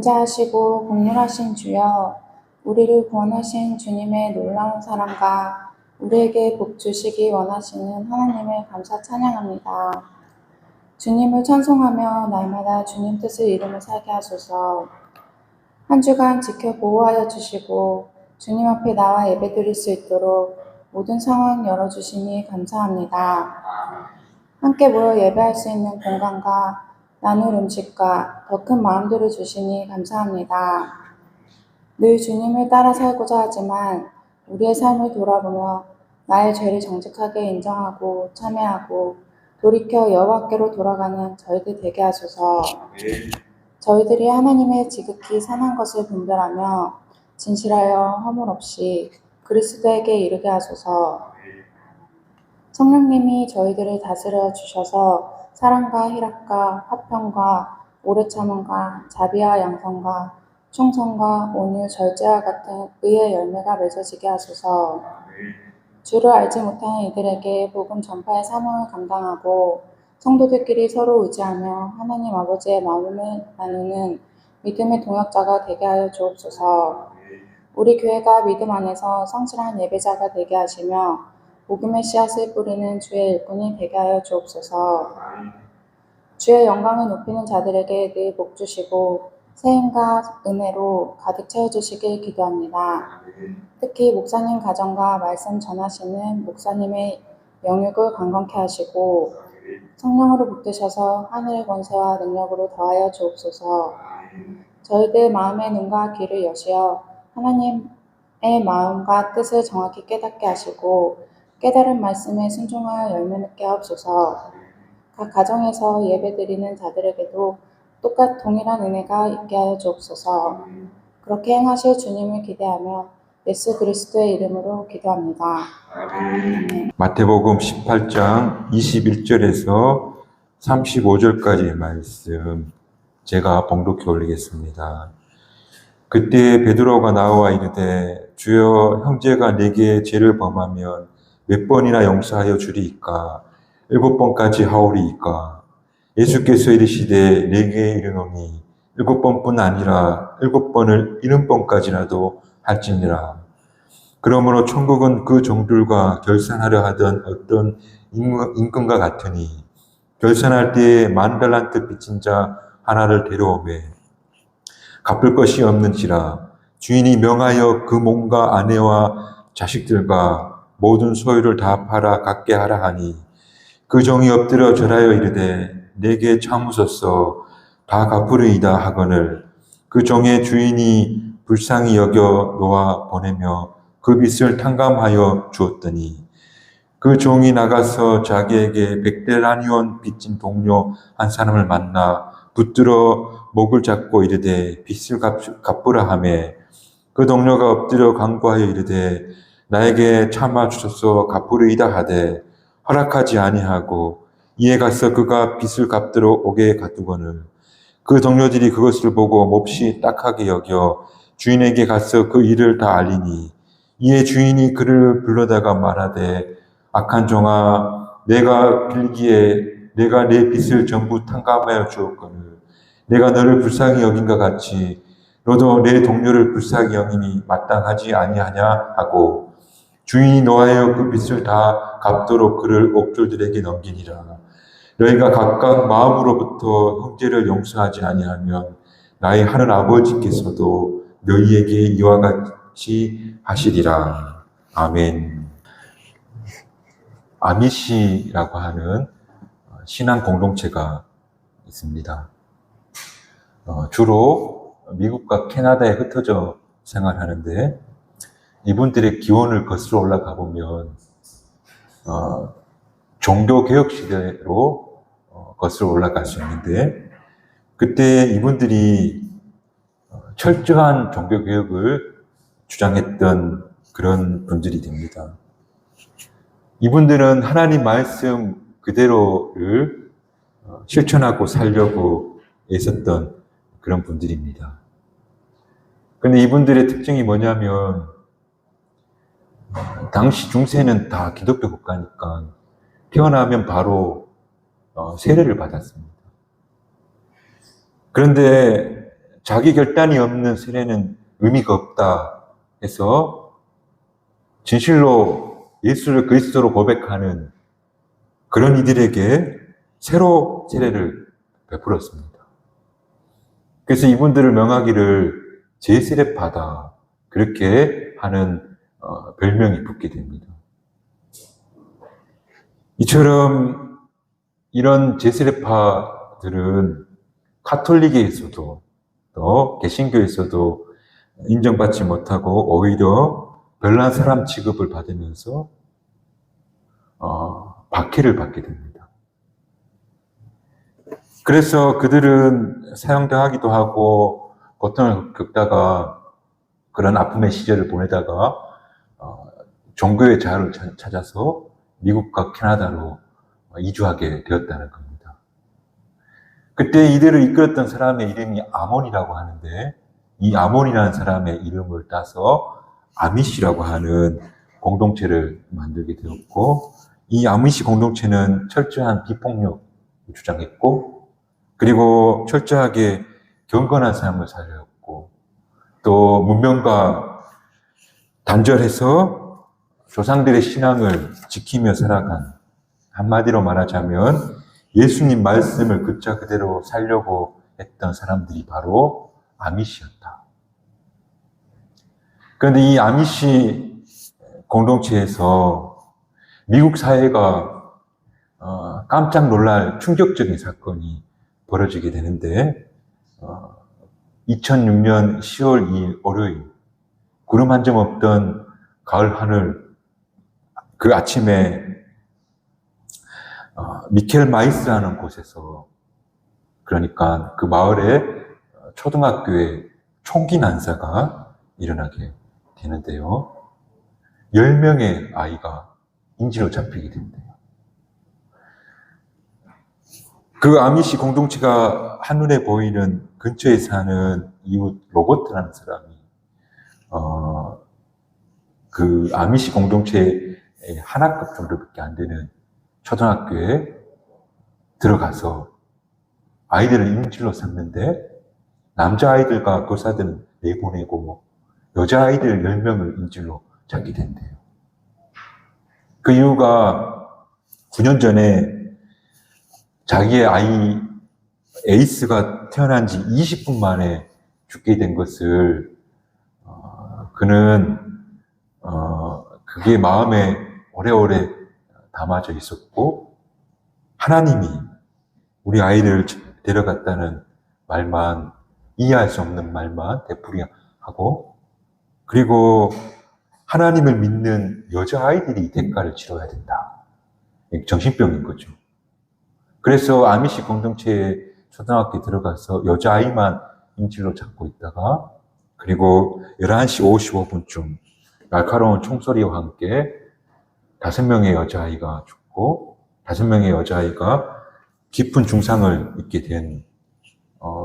인자하시고 긍휼하신 주여, 우리를 구원하신 주님의 놀라운 사랑과 우리에게 복 주시기 원하시는 하나님을 감사 찬양합니다. 주님을 찬송하며 날마다 주님 뜻을 이루며 살게 하소서. 한 주간 지켜 보호하여 주시고 주님 앞에 나와 예배드릴 수 있도록 모든 상황 열어주시니 감사합니다. 함께 모여 예배할 수 있는 공간과 나눌 음식과 더 큰 마음들을 주시니 감사합니다. 늘 주님을 따라 살고자 하지만 우리의 삶을 돌아보며 나의 죄를 정직하게 인정하고 참회하고 돌이켜 여호와께로 돌아가는 저희들 되게 하소서. 저희들이 하나님의 지극히 선한 것을 분별하며 진실하여 허물 없이 그리스도에게 이르게 하소서. 성령님이 저희들을 다스려 주셔서 사랑과 희락과 화평과 오래 참음과 자비와 양선과 충성과 온유 절제와 같은 의의 열매가 맺어지게 하소서. 주를 알지 못하는 이들에게 복음 전파의 사명을 감당하고 성도들끼리 서로 의지하며 하나님 아버지의 마음을 나누는 믿음의 동역자가 되게 하여 주옵소서. 우리 교회가 믿음 안에서 성실한 예배자가 되게 하시며 복음의 씨앗을 뿌리는 주의 일꾼이 되게 하여 주옵소서. 주의 영광을 높이는 자들에게 늘 복 주시고 세임과 은혜로 가득 채워주시길 기도합니다. 특히 목사님 가정과 말씀 전하시는 목사님의 영육을 강건케 하시고 성령으로 붙드셔서 하늘의 권세와 능력으로 더하여 주옵소서. 저희들 마음의 눈과 귀를 여시어 하나님의 마음과 뜻을 정확히 깨닫게 하시고 깨달은 말씀에 순종하여 열매 맺게 하옵소서. 각 가정에서 예배드리는 자들에게도 동일한 은혜가 있게 하여 주옵소서. 그렇게 행하실 주님을 기대하며 예수 그리스도의 이름으로 기도합니다. 마태복음 18장 21절에서 35절까지의 말씀 제가 봉독해 올리겠습니다. 그때 베드로가 나와 이르되 주여, 형제가 내게 죄를 범하면 몇 번이나 용서하여 주리이까? 7번까지 하오리이까? 예수께서 이르시되 내게 이르노니 7번뿐 아니라 7번을 70번까지라도 할지니라. 그러므로 천국은 그 종들과 결산하려 하던 어떤 임금과 같으니 결산할 때에 10,000달란트 빚진 자 하나를 데려오매 갚을 것이 없는지라 주인이 명하여 그 몸과 아내와 자식들과 모든 소유를 다 팔아 갚게 하라 하니 그 종이 엎드려 절하여 이르되 내게 참으소서 다 갚으리이다 하거늘 그 종의 주인이 불쌍히 여겨 놓아 보내며 그 빚을 탕감하여 주었더니 그 종이 나가서 자기에게 100데나리온 빚진 동료 한 사람을 만나 붙들어 목을 잡고 이르되 빚을 갚으라 하매 그 동료가 엎드려 간구하여 이르되 나에게 참아 주소서 갚으리이다 하되 허락하지 아니하고 이에 가서 그가 빚을 갚도록 오게 가두거늘 그 동료들이 그것을 보고 몹시 딱하게 여겨 주인에게 가서 그 일을 다 알리니 이에 주인이 그를 불러다가 말하되 악한 종아, 내가 빌기에 내가 내 빚을 전부 탕감하여 주었거늘 내가 너를 불쌍히 여긴과 같이 너도 내 동료를 불쌍히 여김이 마땅하지 아니하냐 하고 주인이 노하여 그 빚을 다 갚도록 그를 옥졸들에게 넘기니라. 너희가 각각 마음으로부터 형제를 용서하지 아니하면 나의 하늘 아버지께서도 너희에게 이와 같이 하시리라. 아멘. 아미시라고 하는 신앙 공동체가 있습니다. 주로 미국과 캐나다에 흩어져 생활하는데 이분들의 기원을 거슬러 올라가 보면 종교개혁 시대로 거슬러 올라갈 수 있는데 그때 이분들이 철저한 종교개혁을 주장했던 그런 분들이 됩니다. 이분들은 하나님 말씀 그대로를 실천하고 살려고 애썼던 그런 분들입니다. 그런데 이분들의 특징이 뭐냐면 당시 중세는 다 기독교 국가니까 태어나면 바로 세례를 받았습니다. 그런데 자기 결단이 없는 세례는 의미가 없다 해서 진실로 예수를 그리스도로 고백하는 그런 이들에게 새로 세례를 베풀었습니다. 그래서 이분들을 명하기를 제세례파다 그렇게 하는 별명이 붙게 됩니다. 이처럼 이런 제세례파들은 카톨릭에서도 또 개신교에서도 인정받지 못하고 오히려 별난 사람 취급을 받으면서 박해를 받게 됩니다. 그래서 그들은 사형당하기도 하고 고통을 겪다가 그런 아픔의 시절을 보내다가 종교의 자유를 찾아서 미국과 캐나다로 이주하게 되었다는 겁니다. 그때 이들을 이끌었던 사람의 이름이 아몬이라고 하는데 이 아몬이라는 사람의 이름을 따서 아미시라고 하는 공동체를 만들게 되었고 이 아미시 공동체는 철저한 비폭력을 주장했고 그리고 철저하게 경건한 삶을 살렸고 또 문명과 단절해서 조상들의 신앙을 지키며 살아간 한마디로 말하자면 예수님 말씀을 글자 그대로 살려고 했던 사람들이 바로 아미시였다. 그런데 이 아미시 공동체에서 미국 사회가 깜짝 놀랄 충격적인 사건이 벌어지게 되는데 2006년 10월 2일 월요일 구름 한 점 없던 가을 하늘 그 아침에 미켈 마이스라는 곳에서 그러니까 그 마을의 초등학교에 총기 난사가 일어나게 되는데요. 10명의 아이가 인질로 잡히게 된대요. 그 아미시 공동체가 한눈에 보이는 근처에 사는 이웃 로버트라는 사람이 그 아미시 공동체의 한 학급 정도밖에 안 되는 초등학교에 들어가서 아이들을 인질로 삼는데 남자아이들과 교사들은 내보내고 여자아이들 10명을 인질로 잡게 된대요. 그 이유가 9년 전에 자기의 아이 에이스가 태어난 지 20분 만에 죽게 된 것을 그는 그게 마음에 오래오래 담아져 있었고 하나님이 우리 아이를 데려갔다는 말만 이해할 수 없는 말만 되풀이하고 그리고 하나님을 믿는 여자아이들이 대가를 치러야 된다. 정신병인 거죠. 그래서 아미시 공동체에 초등학교에 들어가서 여자아이만 인질로 잡고 있다가 그리고 11시 55분쯤 날카로운 총소리와 함께 5명의 여자아이가 죽고 5명의 여자아이가 깊은 중상을 입게 된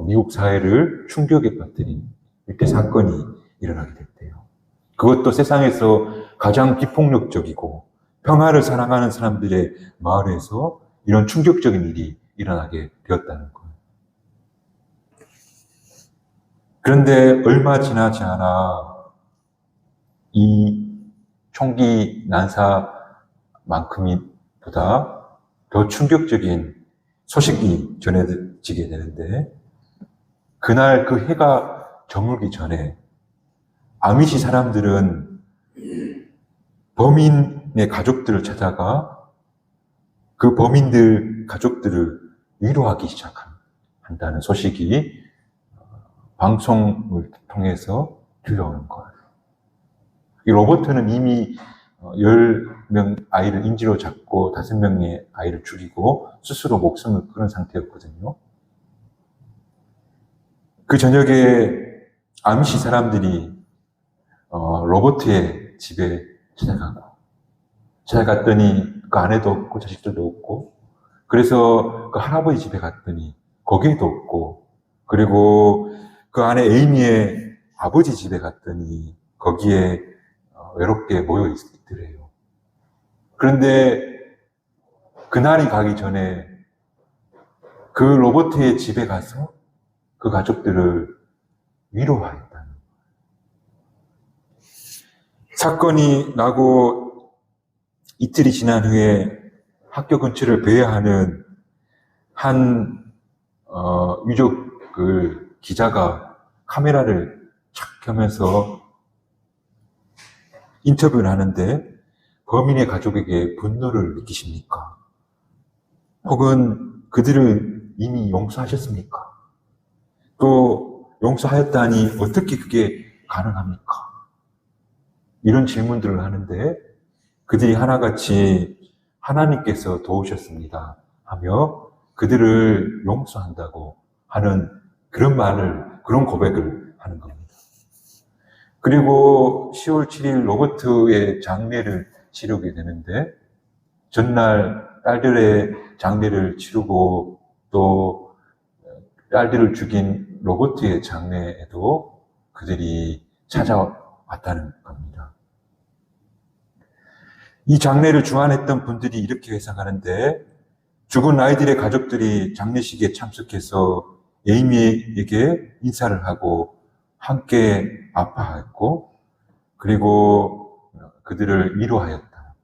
미국 사회를 충격에 빠뜨린 이렇게 사건이 일어나게 됐대요. 그것도 세상에서 가장 비폭력적이고 평화를 사랑하는 사람들의 마을에서 이런 충격적인 일이 일어나게 되었다는 거예요. 그런데 얼마 지나지 않아 이 총기 난사만큼보다 더 충격적인 소식이 전해지게 되는데 그날 그 해가 저물기 전에 아미시 사람들은 범인의 가족들을 찾아가 그 범인들 가족들을 위로하기 시작한다는 소식이 방송을 통해서 들려오는 거예요. 이 로버트는 이미 10명 아이를 인질로 잡고 5명의 아이를 죽이고 스스로 목숨을 끊은 상태였거든요. 그 저녁에 아미시 사람들이 로버트의 집에 찾아갔더니 그 아내도 없고 자식들도 없고 그래서 그 할아버지 집에 갔더니 거기에도 없고 그리고 그 아내 에이미의 아버지 집에 갔더니 거기에 외롭게 모여 있더래요. 그런데 그날이 가기 전에 그 로버트의 집에 가서 그 가족들을 위로하였다는. 사건이 나고 이틀이 지난 후에 학교 근처를 배회하는 한 유족 기자가 카메라를 착 켜면서 인터뷰를 하는데, 범인의 가족에게 분노를 느끼십니까? 혹은 그들을 이미 용서하셨습니까? 또 용서하였다니 어떻게 그게 가능합니까? 이런 질문들을 하는데, 그들이 하나같이 하나님께서 도우셨습니다 하며 그들을 용서한다고 하는 그런 고백을 하는 겁니다. 그리고 10월 7일 로버트의 장례를 치르게 되는데, 전날 딸들의 장례를 치르고 또 딸들을 죽인 로버트의 장례에도 그들이 찾아왔다는 겁니다. 이 장례를 주관했던 분들이 이렇게 회상하는데, 죽은 아이들의 가족들이 장례식에 참석해서 에이미에게 인사를 하고 함께 아파했고, 그리고 그들을 위로하였다.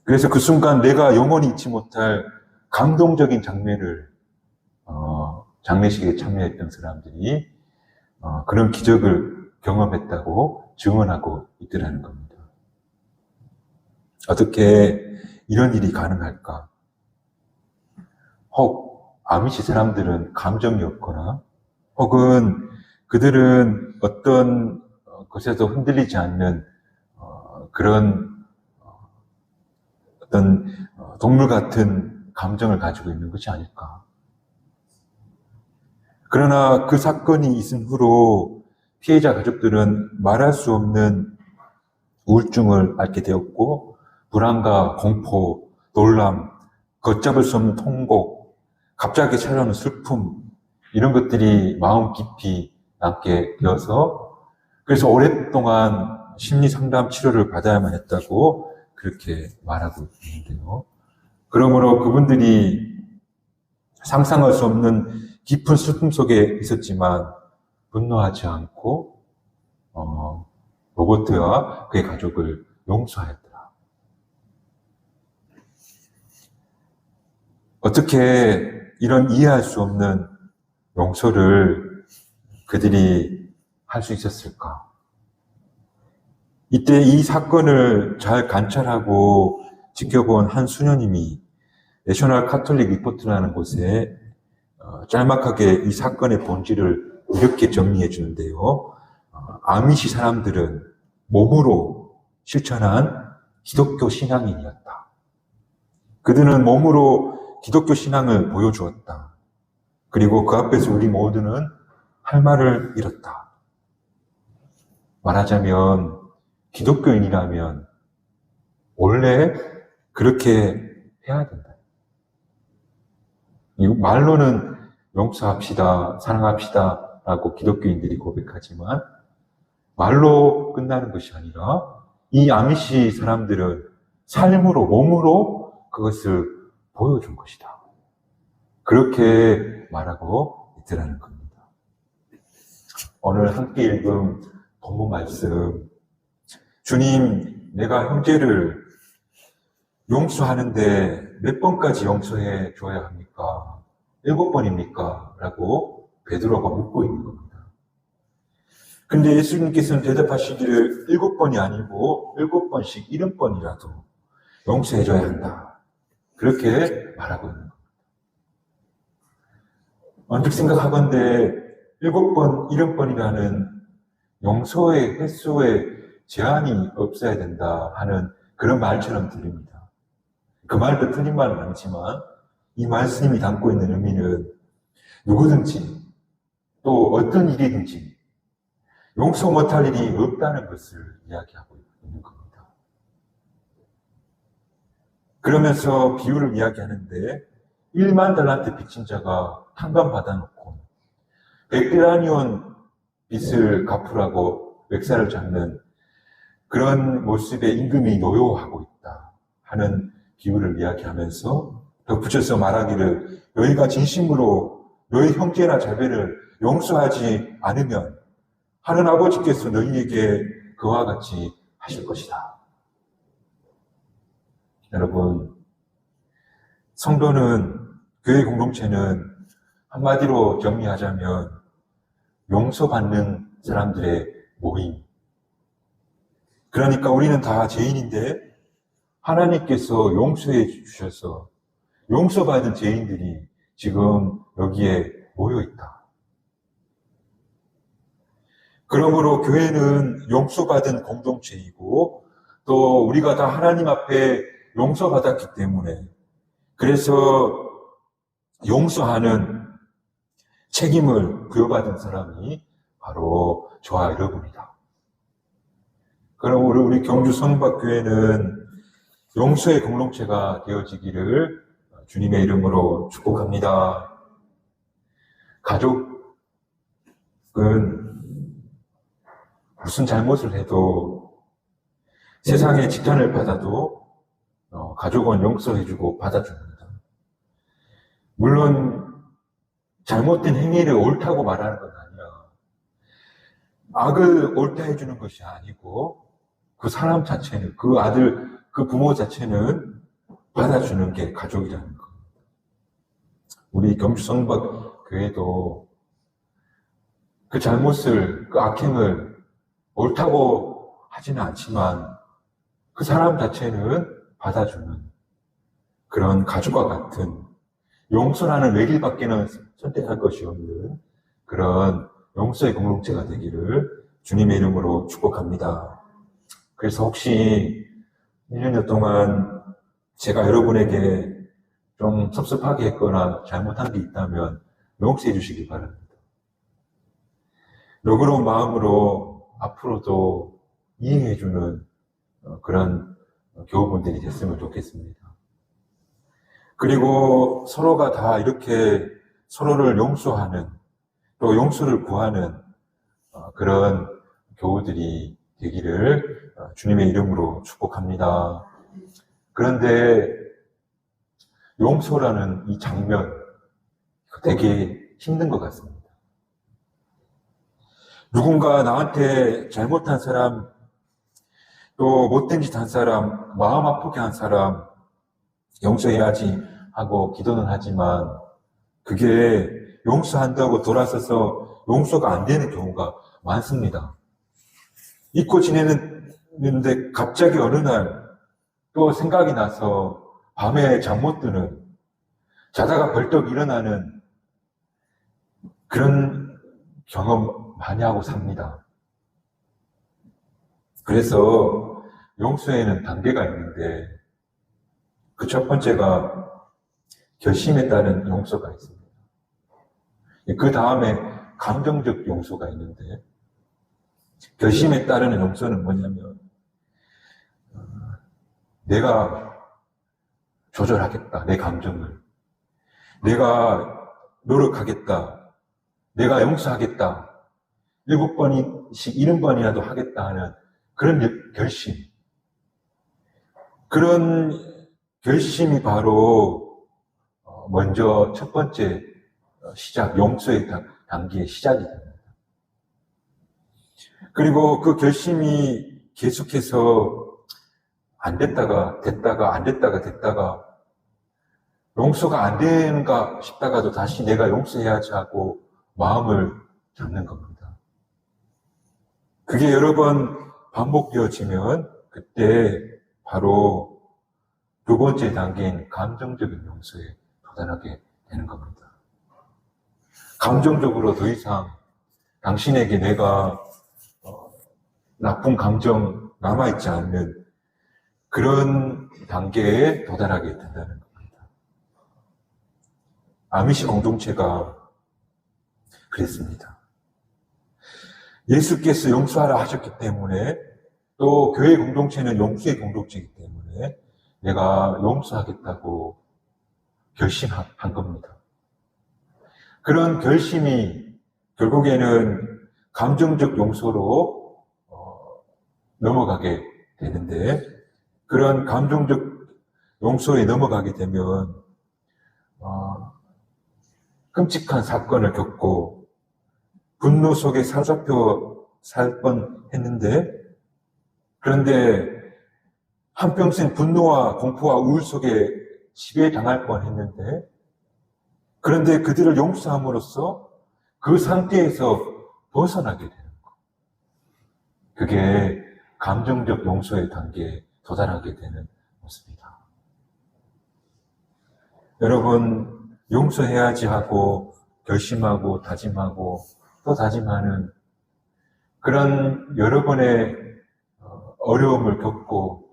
그래서 그 순간 내가 영원히 잊지 못할 감동적인 장례식에 참여했던 사람들이 그런 기적을 경험했다고 증언하고 있더라는 겁니다. 어떻게 이런 일이 가능할까? 혹 아미시 사람들은 감정이 없거나, 혹은 그들은 어떤 것에도 흔들리지 않는 그런 어떤 동물 같은 감정을 가지고 있는 것이 아닐까. 그러나 그 사건이 있은 후로 피해자 가족들은 말할 수 없는 우울증을 앓게 되었고, 불안과 공포, 놀람, 걷잡을 수 없는 통곡, 갑자기 찾아오는 슬픔, 이런 것들이 마음 깊이 남게 되어서, 그래서 오랫동안 심리 상담 치료를 받아야만 했다고 그렇게 말하고 있는데요. 그러므로 그분들이 상상할 수 없는 깊은 슬픔 속에 있었지만 분노하지 않고 로버트와 그의 가족을 용서하였더라. 어떻게 이런 이해할 수 없는 용서를 그들이 할 수 있었을까? 이때 이 사건을 잘 관찰하고 지켜본 한 수녀님이 내셔널 카톨릭 리포트라는 곳에 짤막하게 이 사건의 본질을 이렇게 정리해 주는데요. 아미시 사람들은 몸으로 실천한 기독교 신앙인이었다. 그들은 몸으로 기독교 신앙을 보여주었다. 그리고 그 앞에서 우리 모두는 할 말을 잃었다. 말하자면 기독교인이라면 원래 그렇게 해야 된다. 말로는 용서합시다, 사랑합시다 라고 기독교인들이 고백하지만 말로 끝나는 것이 아니라 이 아미시 사람들은 삶으로, 몸으로 그것을 보여준 것이다. 그렇게 말하고 있더라는 겁니다. 오늘 함께 읽은 본문 말씀, 주님, 내가 형제를 용서하는데 몇 번까지 용서해 줘야 합니까? 7번입니까? 라고 베드로가 묻고 있는 겁니다. 근데 예수님께서는 대답하시기를 7번이 아니고 7번씩 70번이라도 용서해 줘야 한다. 그렇게 말하고 있는 겁니다. 언뜻 생각하건대 7번, 70번이라는 용서의 횟수에 제한이 없어야 된다 하는 그런 말처럼 들립니다. 그 말도 틀린 말은 아니지만 이 말씀이 담고 있는 의미는 누구든지 또 어떤 일이든지 용서 못할 일이 없다는 것을 이야기하고 있는 겁니다. 그러면서 비유를 이야기하는데 1만 달란트 빚진 자가 탕감 받아놓고 100데나리온 빚을 갚으라고 멱살을 잡는 그런 모습의 임금이 노여워하고 있다 하는 비유를 이야기하면서 덧붙여서 말하기를 너희가 진심으로 너희 형제나 자매를 용서하지 않으면 하는 아버지께서 너희에게 그와 같이 하실 것이다. 여러분, 성도는, 교회 공동체는 한마디로 정리하자면 용서받는 사람들의 모임. 그러니까 우리는 다 죄인인데 하나님께서 용서해 주셔서 용서받은 죄인들이 지금 여기에 모여 있다. 그러므로 교회는 용서받은 공동체이고 또 우리가 다 하나님 앞에 용서받았기 때문에 그래서 용서하는 책임을 부여받은 사람이 바로 저와 여러분이다. 그럼 우리 경주 성박교회는 용서의 공동체가 되어지기를 주님의 이름으로 축복합니다. 가족은 무슨 잘못을 해도 세상에 직탄을 받아도 가족은 용서해주고 받아줍니다. 물론 잘못된 행위를 옳다고 말하는 건 아니라 악을 옳다 해주는 것이 아니고 그 사람 자체는, 그 아들, 그 부모 자체는 받아주는 게 가족이라는 겁니다. 우리 경주 성박 교회도 그 잘못을, 그 악행을 옳다고 하지는 않지만 그 사람 자체는 받아주는 그런 가족과 같은 용서라는 외길밖에는 선택할 것이 없는 그런 용서의 공동체가 되기를 주님의 이름으로 축복합니다. 그래서 혹시 1년여 동안 제가 여러분에게 좀 섭섭하게 했거나 잘못한 게 있다면 용서해 주시기 바랍니다. 너그러운 마음으로 앞으로도 이해해주는 그런 교우분들이 됐으면 좋겠습니다. 그리고 서로가 다 이렇게 서로를 용서하는 또 용서를 구하는 그런 교우들이 되기를 주님의 이름으로 축복합니다. 그런데 용서라는 이 장면 되게 힘든 것 같습니다. 누군가 나한테 잘못한 사람, 또 못된 짓 한 사람, 마음 아프게 한 사람 용서해야지 하고 기도는 하지만 그게 용서한다고 돌아서서 용서가 안 되는 경우가 많습니다. 잊고 지내는데 갑자기 어느 날 또 생각이 나서 밤에 잠 못 드는, 자다가 벌떡 일어나는 그런 경험 많이 하고 삽니다. 그래서 용서에는 단계가 있는데 그 첫 번째가 결심에 따른 용서가 있습니다. 그 다음에 감정적 용서가 있는데 결심에 따르는 용서는 뭐냐면 내가 조절하겠다, 내 감정을. 내가 노력하겠다. 내가 용서하겠다. 7번씩 70번이라도 하겠다 하는 그런 결심. 그런 결심이 바로 먼저 첫 번째 시작, 용서의 단계의 시작이 됩니다. 그리고 그 결심이 계속해서 안 됐다가 됐다가 안 됐다가 됐다가 용서가 안 되는가 싶다가도 다시 내가 용서해야지 하고 마음을 잡는 겁니다. 그게 여러 번 반복되어지면 그때 바로 두 번째 단계인 감정적인 용서에 도달하게 되는 겁니다. 감정적으로 더 이상 당신에게 내가 나쁜 감정 남아있지 않는 그런 단계에 도달하게 된다는 겁니다. 아미시 공동체가 그랬습니다. 예수께서 용서하라 하셨기 때문에 또 교회 공동체는 용서의 공동체이기 때문에 내가 용서하겠다고 결심한 겁니다. 그런 결심이 결국에는 감정적 용서로 넘어가게 되는데 그런 감정적 용서에 넘어가게 되면 끔찍한 사건을 겪고 분노 속에 사로잡혀 살 뻔했는데, 그런데 한평생 분노와 공포와 우울 속에 지배당할 뻔했는데, 그런데 그들을 용서함으로써 그 상태에서 벗어나게 되는 것. 그게 감정적 용서의 단계에 도달하게 되는 모습이다. 여러분, 용서해야지 하고 결심하고 다짐하고 또 다짐하는 그런 여러 번의 어려움을 겪고,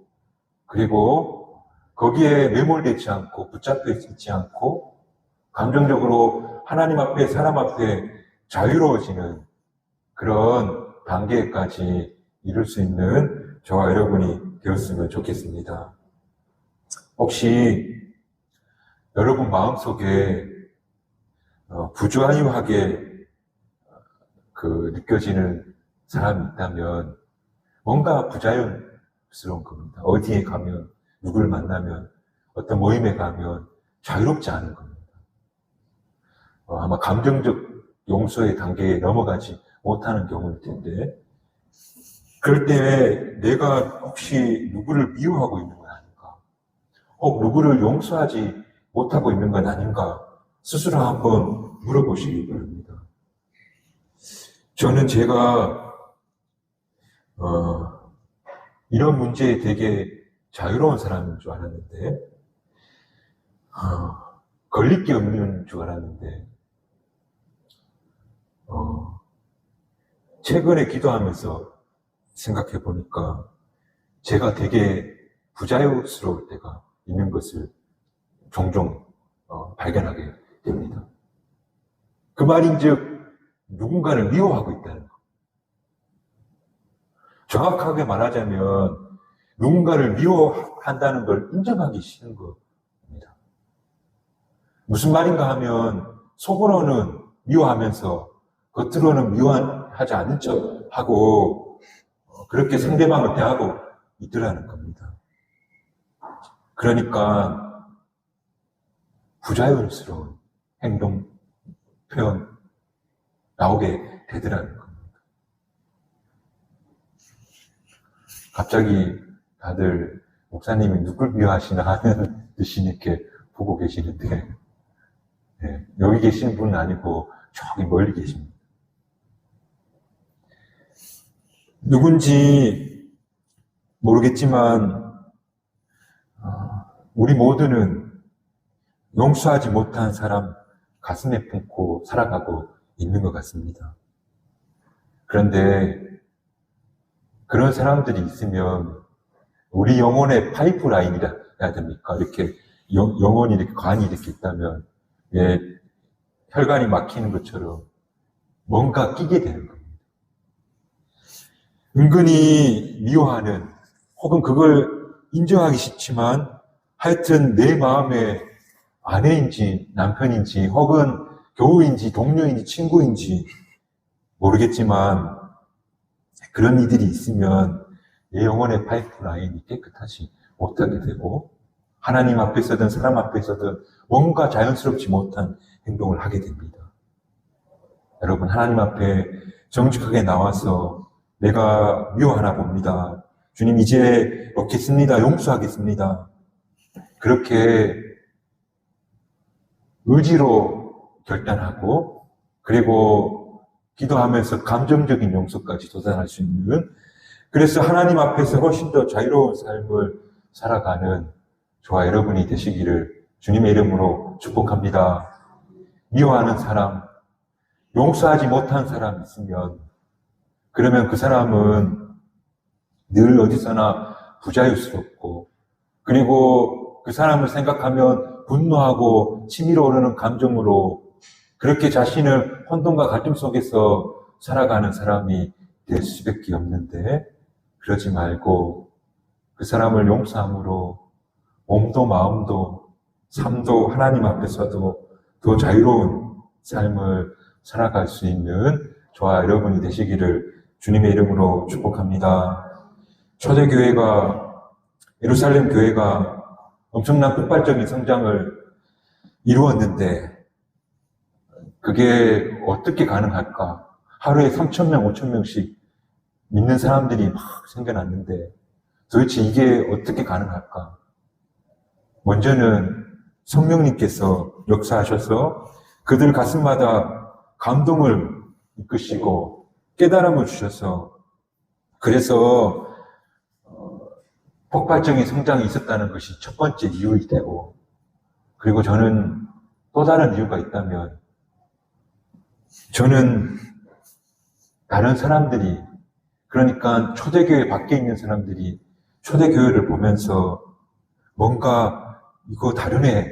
그리고 거기에 매몰되지 않고 붙잡혀 있지 않고 감정적으로 하나님 앞에 사람 앞에 자유로워지는 그런 단계까지 이룰 수 있는 저와 여러분이 되었으면 좋겠습니다. 혹시 여러분 마음속에 부주의하게 느껴지는 사람이 있다면 뭔가 부자연스러운 겁니다. 어디에 가면, 누구를 만나면, 어떤 모임에 가면 자유롭지 않은 겁니다. 아마 감정적 용서의 단계에 넘어가지 못하는 경우일 텐데, 그럴 때 내가 혹시 누구를 미워하고 있는 건 아닌가? 혹 누구를 용서하지 못하고 있는 건 아닌가? 스스로 한번 물어보시기 바랍니다. 저는 제가 이런 문제에 되게 자유로운 사람인 줄 알았는데, 걸릴 게 없는 줄 알았는데, 최근에 기도하면서 생각해 보니까 제가 되게 부자유스러울 때가 있는 것을 종종 발견하게 됩니다. 그 말인즉 누군가를 미워하고 있다는 것. 정확하게 말하자면 누군가를 미워한다는 걸 인정하기 싫은 겁니다. 무슨 말인가 하면 속으로는 미워하면서 겉으로는 미워하지 않는 척하고 그렇게 상대방을 대하고 있더라는 겁니다. 그러니까 부자연스러운 행동, 표현 나오게 되더라는 겁니다. 갑자기 다들 목사님이 누굴 미워하시나 하는 듯이 이렇게 보고 계시는데, 네, 여기 계시는 분은 아니고 저기 멀리 계십니다. 누군지 모르겠지만 우리 모두는 용서하지 못한 사람 가슴에 품고 살아가고 있는 것 같습니다. 그런데 그런 사람들이 있으면 우리 영혼의 파이프라인이라 해야 됩니까? 이렇게 영혼이 이렇게 관이 이렇게 있다면 예, 혈관이 막히는 것처럼 뭔가 끼게 되는 겁니다. 은근히 미워하는 혹은 그걸 인정하기 싫지만 하여튼 내 마음에 아내인지 남편인지 혹은 교우인지 동료인지 친구인지 모르겠지만 그런 이들이 있으면 내 영혼의 파이프라인이 깨끗하지 못하게 되고 하나님 앞에서든 사람 앞에서든 뭔가 자연스럽지 못한 행동을 하게 됩니다. 여러분, 하나님 앞에 정직하게 나와서 내가 미워하나 봅니다. 주님, 이제 놓겠습니다. 용서하겠습니다. 그렇게 의지로 결단하고 그리고 기도하면서 감정적인 용서까지 도달할 수 있는, 그래서 하나님 앞에서 훨씬 더 자유로운 삶을 살아가는 저와 여러분이 되시기를 주님의 이름으로 축복합니다. 미워하는 사람, 용서하지 못한 사람 있으면 그러면 그 사람은 늘 어디서나 부자유스럽고 그리고 그 사람을 생각하면 분노하고 치밀어 오르는 감정으로 그렇게 자신을 혼돈과 갈등 속에서 살아가는 사람이 될 수밖에 없는데, 그러지 말고 그 사람을 용서함으로 몸도 마음도 삶도 하나님 앞에서도 더 자유로운 삶을 살아갈 수 있는 저와 여러분이 되시기를 주님의 이름으로 축복합니다. 초대교회가, 예루살렘 교회가 엄청난 폭발적인 성장을 이루었는데 그게 어떻게 가능할까? 하루에 3,000명, 5,000명씩 믿는 사람들이 막 생겨났는데 도대체 이게 어떻게 가능할까? 먼저는 성령님께서 역사하셔서 그들 가슴마다 감동을 이끄시고 깨달음을 주셔서 그래서 폭발적인 성장이 있었다는 것이 첫 번째 이유일 테고, 그리고 저는 또 다른 이유가 있다면 저는 다른 사람들이, 그러니까 초대교회 밖에 있는 사람들이 초대교회를 보면서 뭔가 이거 다르네.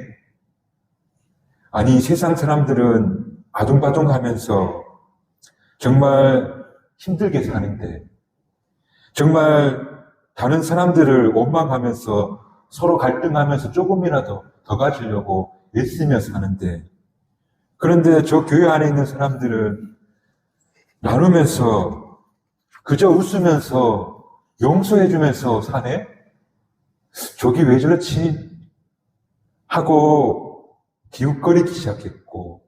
아니, 세상 사람들은 아둥바둥하면서 정말 힘들게 사는데, 정말 다른 사람들을 원망하면서 서로 갈등하면서 조금이라도 더 가지려고 애쓰며 사는데, 그런데 저 교회 안에 있는 사람들은 나누면서 그저 웃으면서 용서해주면서 사네? 저기 왜 저렇지? 하고 기웃거리기 시작했고,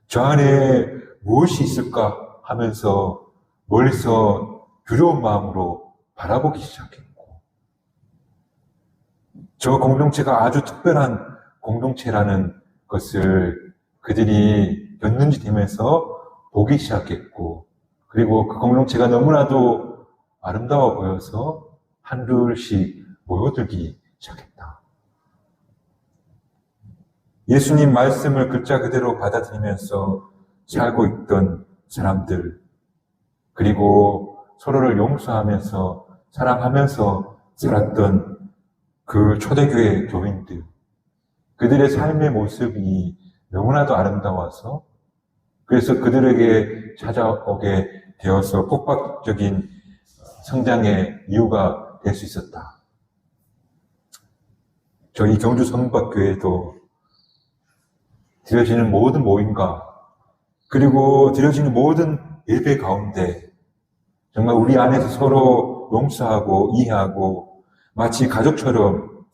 저 안에 무엇이 있을까 하면서 멀리서 두려운 마음으로 바라보기 시작했고, 저 공동체가 아주 특별한 공동체라는 것을 그들이 였는지 되면서 보기 시작했고, 그리고 그 공동체가 너무나도 아름다워 보여서 한둘씩 모여들기 시작했다. 예수님 말씀을 글자 그대로 받아들이면서 살고 있던 사람들, 그리고 서로를 용서하면서 사랑하면서 살았던 그 초대교회 교인들, 그들의 삶의 모습이 너무나도 아름다워서 그래서 그들에게 찾아오게 되어서 폭발적인 성장의 이유가 될 수 있었다. 저희 경주 성박교회도 드려지는 모든 모임과 그리고 드려지는 모든 예배 가운데 정말 우리 안에서 서로 용서하고 이해하고 마치 가족처럼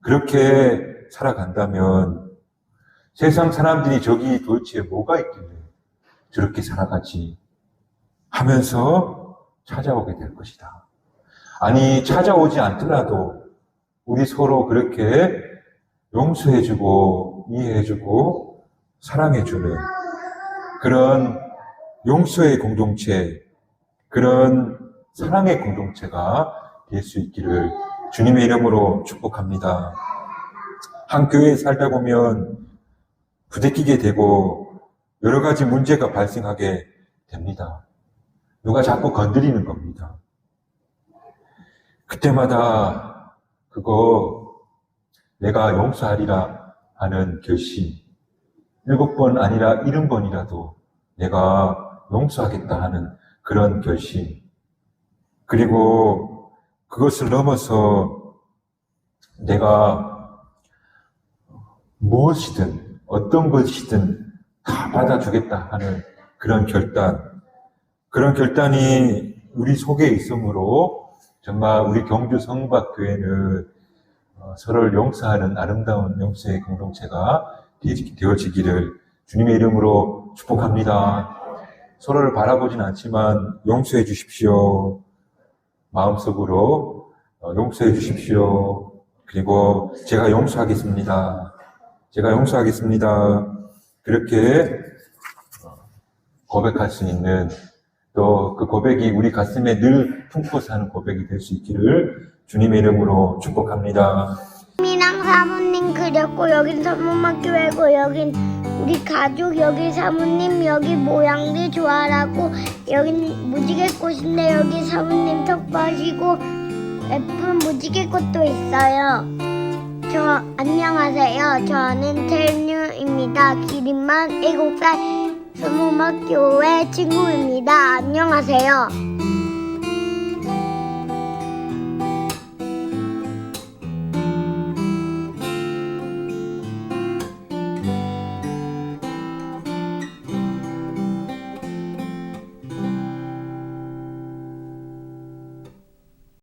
그렇게 살아간다면 세상 사람들이 저기 도대체 뭐가 있길래 저렇게 살아가지 하면서 찾아오게 될 것이다. 아니, 찾아오지 않더라도 우리 서로 그렇게 용서해주고 이해해주고 사랑해주는 그런 용서의 공동체, 그런 사랑의 공동체가 될 수 있기를 주님의 이름으로 축복합니다. 한 교회에 살다 보면 부대끼게 되고 여러 가지 문제가 발생하게 됩니다. 누가 자꾸 건드리는 겁니다. 그때마다 그거 내가 용서하리라 하는 결심, 7번 아니라 70번이라도 내가 용서하겠다 하는 그런 결심, 그리고 그것을 넘어서 내가 무엇이든 어떤 것이든 다 받아주겠다 하는 그런 결단, 그런 결단이 우리 속에 있으므로 정말 우리 경주 성박교회는 서로를 용서하는 아름다운 용서의 공동체가 되어지기를 주님의 이름으로 축복합니다. 서로를 바라보진 않지만 용서해 주십시오. 마음속으로 용서해 주십시오. 그리고 제가 용서하겠습니다. 제가 용서하겠습니다. 그렇게 고백할 수 있는, 또 그 고백이 우리 가슴에 늘 품고 사는 고백이 될 수 있기를 주님의 이름으로 축복합니다. 이랑 사모님 그렸고 여긴 선문학교회고 여긴 우리 가족, 여기 사모님, 여기 모양들 좋아하고 여긴 무지개꽃인데 여기 사모님 턱받이고 예쁜 무지개꽃도 있어요. 안녕하세요. 저는 태윤유입니다. 기린만 7살 선문학교회 친구입니다. 안녕하세요.